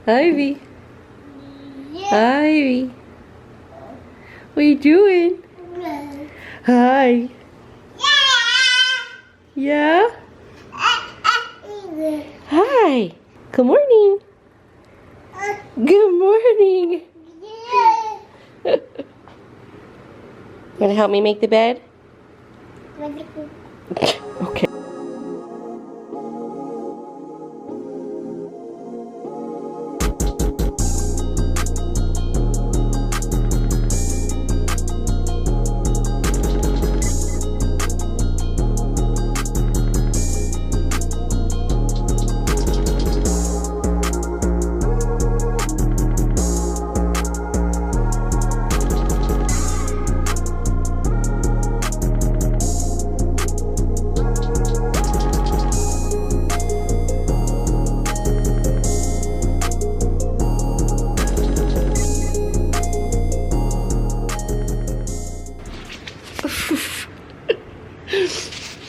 Ivy. Ivy. What are you doing? Hi. Yeah? Hi. Good morning. Good morning. Want to help me make the bed? Okay.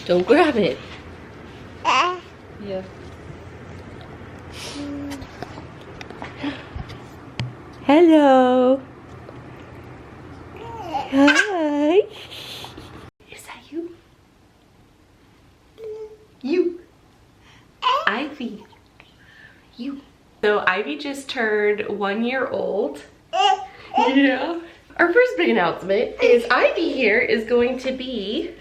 Don't grab it. Yeah. Hello. Hi. Is that you? You. Ivy. You. So Ivy just turned 1 year old. Yeah. Our first big announcement is Ivy here is going to be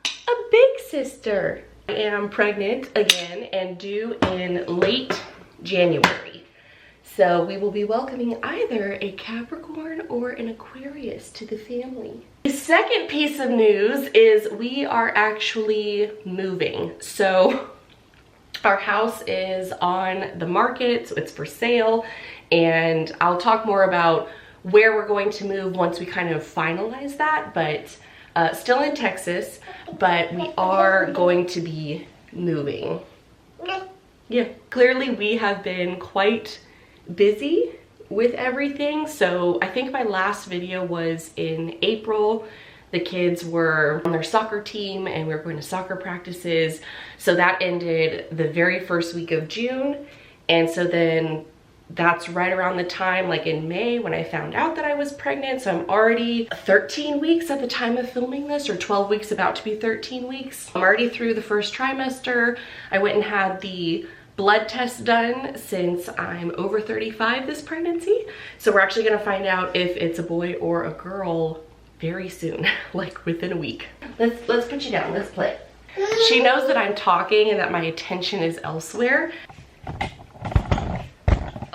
a big sister. I am pregnant again and due in late January. So we will be welcoming either a Capricorn or an Aquarius to the family. The second piece of news is we are actually moving. So our house is on the market, so it's for sale, and I'll talk more about where we're going to move once we kind of finalize that, but still in Texas, but we are going to be moving. Yeah, clearly we have been quite busy with everything. So I think my last video was in April. The kids were on their soccer team and we were going to soccer practices. So that ended the very first week of June. And so then that's right around the time, like in May, when I found out that I was pregnant. So I'm already 13 weeks at the time of filming this, or 12 weeks, about to be 13 weeks. I'm already through the first trimester. I went and had the blood test done since I'm over 35 this pregnancy. So we're actually gonna find out if it's a boy or a girl very soon, like within a week. Let's put you down, let's play. She knows that I'm talking and that my attention is elsewhere.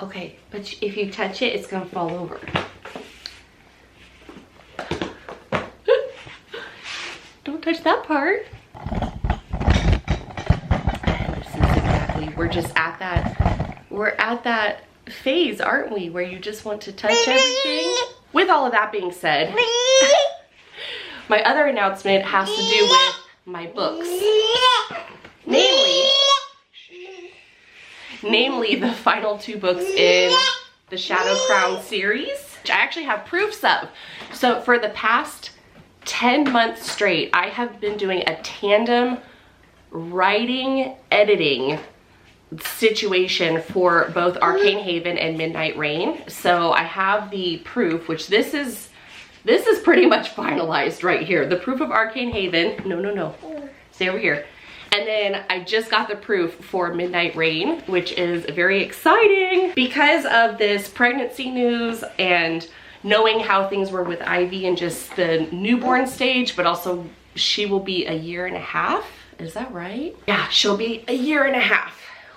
Okay, but if you touch it, it's gonna fall over. Don't touch that part. And this is exactly, we're at that phase, aren't we? Where you just want to touch everything. With all of that being said, my other announcement has to do with my books. Namely the final 2 books in the Shadow Crown series, which I actually have proofs of. So for the past 10 months straight, I have been doing a tandem writing, editing situation for both Arcane Haven and Midnight Rain. So I have the proof, which this is pretty much finalized right here. The proof of Arcane Haven. No. Stay over here. And then I just got the proof for Midnight Rain, which is very exciting because of this pregnancy news and knowing how things were with Ivy and just the newborn stage, but also she will be 1.5 years. Is that right? Yeah, she'll be 1.5 years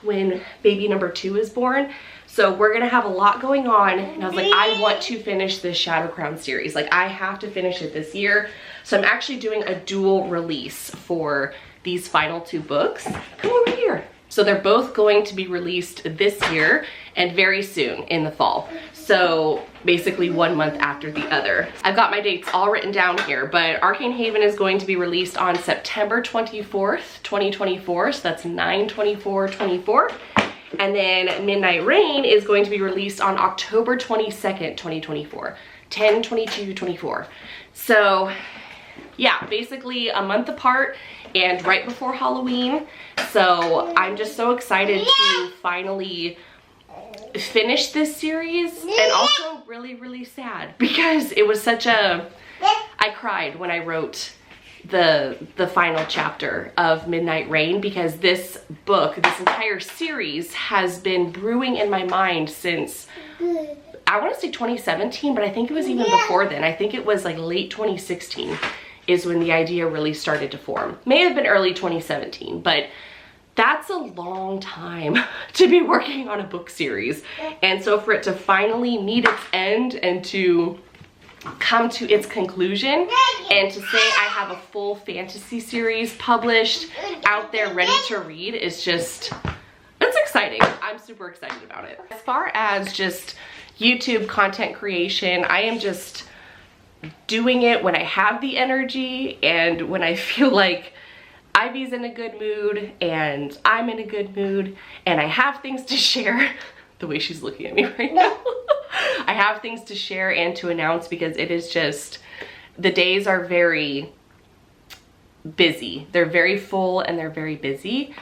when baby number 2 is born. So we're gonna have a lot going on. And I was like, I want to finish this Shadow Crown series. Like, I have to finish it this year. So I'm actually doing a dual release for these final 2 books. Come over here. So they're both going to be released this year and very soon in the fall. So basically 1 month after the other. I've got my dates all written down here, but Arcane Haven is going to be released on September 24th, 2024. So that's 9/24/24. And then Midnight Rain is going to be released on October 22nd, 2024. 10/22/24. So yeah, basically a month apart and right before Halloween. So I'm just so excited to finally finish this series, and also really, really sad because it was such a, I cried when I wrote the final chapter of Midnight Rain, because this book, this entire series has been brewing in my mind since, I want to say 2017, but I think it was even before then. I think it was like late 2016 is when the idea really started to form. May have been early 2017, but that's a long time to be working on a book series. And so for it to finally meet its end and to come to its conclusion, and to say I have a full fantasy series published out there ready to read, is just, it's exciting. I'm super excited about it. As far as just YouTube content creation, I am just doing it when I have the energy and when I feel like Ivy's in a good mood and I'm in a good mood and I have things to share. The way she's looking at me right now. I have things to share and to announce, because it is just, the days are very busy. They're very full and they're very busy.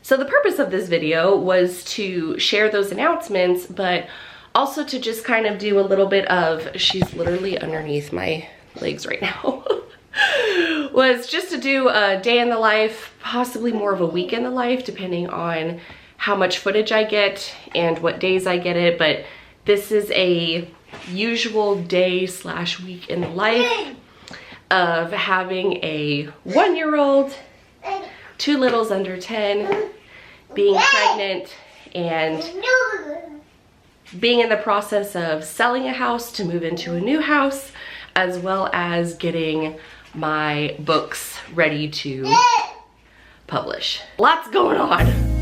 So the purpose of this video was to share those announcements, but also to just kind of do a little bit of, she's literally underneath my legs right now, was just to do a day in the life, possibly more of a week in the life, depending on how much footage I get and what days I get it. But this is a usual day / week in the life of having a 1-year-old, 2 littles under 10, being pregnant, and being in the process of selling a house to move into a new house, as well as getting my books ready to publish. Lots going on.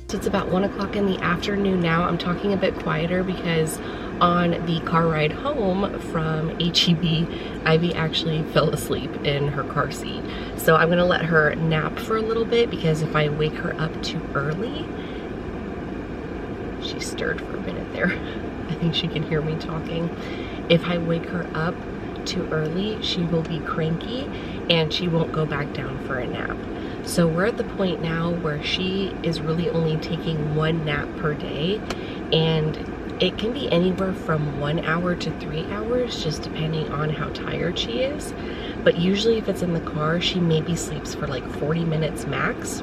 It's about 1 o'clock in the afternoon now. I'm talking a bit quieter because on the car ride home from HEB, Ivy actually fell asleep in her car seat. So I'm gonna let her nap for a little bit, because if I wake her up too early, she stirred for a minute there. I think she can hear me talking. If I wake her up too early, she will be cranky and she won't go back down for a nap. So we're at the point now where she is really only taking 1 nap per day, and it can be anywhere from 1 hour to 3 hours, just depending on how tired she is. But usually if it's in the car, she maybe sleeps for like 40 minutes max,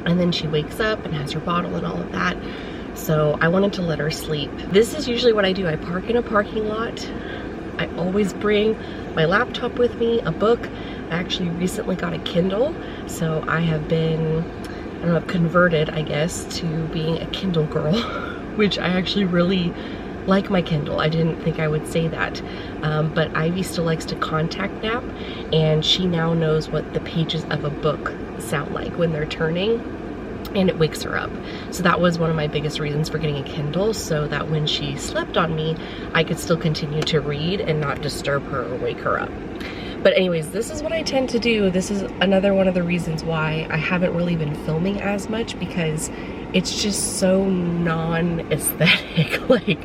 and then she wakes up and has her bottle and all of that. So I wanted to let her sleep. This is usually what I do. I park in a parking lot. I always bring my laptop with me, a book. I actually recently got a Kindle, so I have been, I don't know, I've converted, I guess, to being a Kindle girl, which I actually really like my Kindle. I didn't think I would say that, but Ivy still likes to contact nap, and she now knows what the pages of a book sound like when they're turning, and it wakes her up. So that was one of my biggest reasons for getting a Kindle, so that when she slept on me, I could still continue to read and not disturb her or wake her up. But anyways, this is what I tend to do. This is another one of the reasons why I haven't really been filming as much, because it's just so non-aesthetic. Like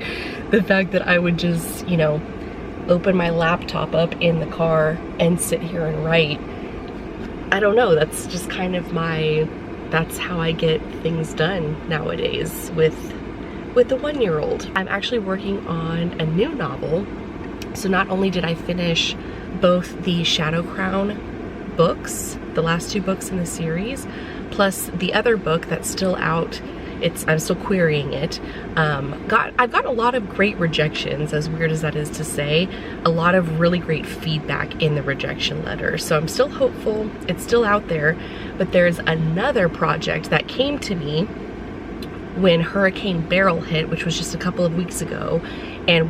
the fact that I would just, you know, open my laptop up in the car and sit here and write. I don't know, that's just kind of that's how I get things done nowadays with the 1-year-old. I'm actually working on a new novel. So not only did I finish both the Shadow Crown books, the last 2 books in the series, plus the other book that's still out I'm still querying it. I've got a lot of great rejections, as weird as that is to say, a lot of really great feedback in the rejection letter. So I'm still hopeful, it's still out there, but there's another project that came to me when Hurricane Beryl hit, which was just a couple of weeks ago, and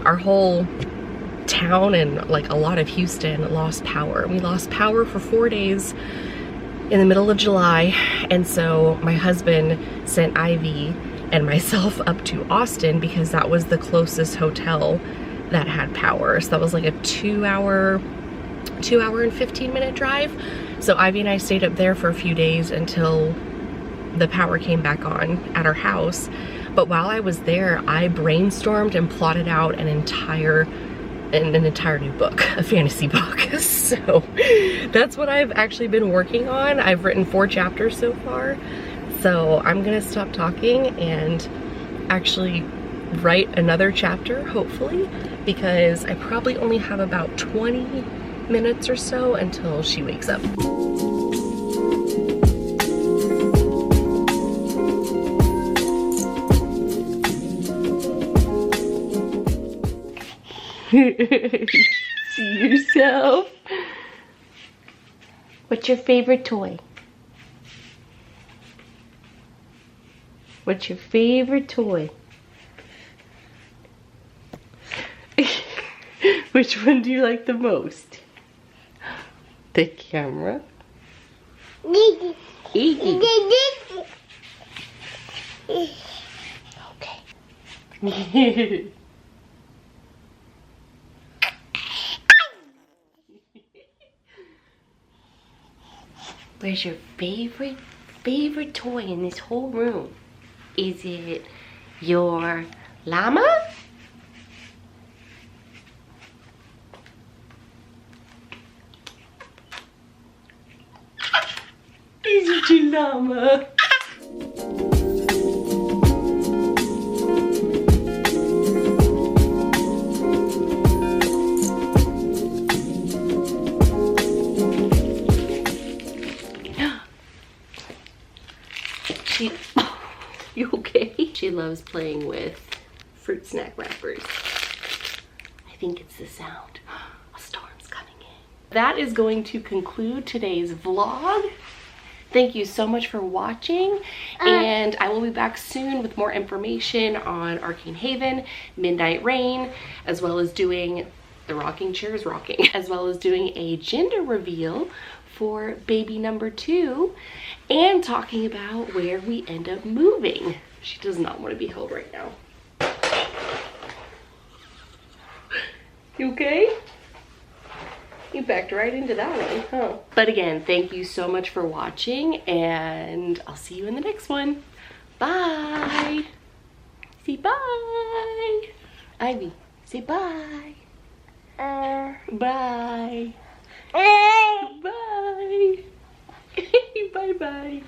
our whole town and like a lot of Houston lost power. We lost power for 4 days in the middle of July, and so my husband sent Ivy and myself up to Austin because that was the closest hotel that had power. So that was like a 2 hour and 15-minute drive. So Ivy and I stayed up there for a few days until the power came back on at our house. But while I was there, I brainstormed and plotted out an entire new book, a fantasy book. So that's what I've actually been working on. I've written 4 chapters so far. So I'm gonna stop talking and actually write another chapter, hopefully, because I probably only have about 20 minutes or so until she wakes up. See yourself. What's your favorite toy? What's your favorite toy? Which one do you like the most? The camera? Iggy. Okay. Where's your favorite toy in this whole room? Is it your llama? Is it your llama? You okay? She loves playing with fruit snack wrappers. I think it's the sound. A storm's coming in. That is going to conclude today's vlog. Thank you so much for watching, and I will be back soon with more information on Arcane Haven, Midnight Rain, as well as doing the rocking chairs rocking, as well as doing a gender reveal for baby number 2, and talking about where we end up moving. She does not want to be held right now. You okay? You backed right into that one, huh? But again, thank you so much for watching, and I'll see you in the next one. Bye. Say bye. Ivy, say bye. Bye. Bye. Bye-bye.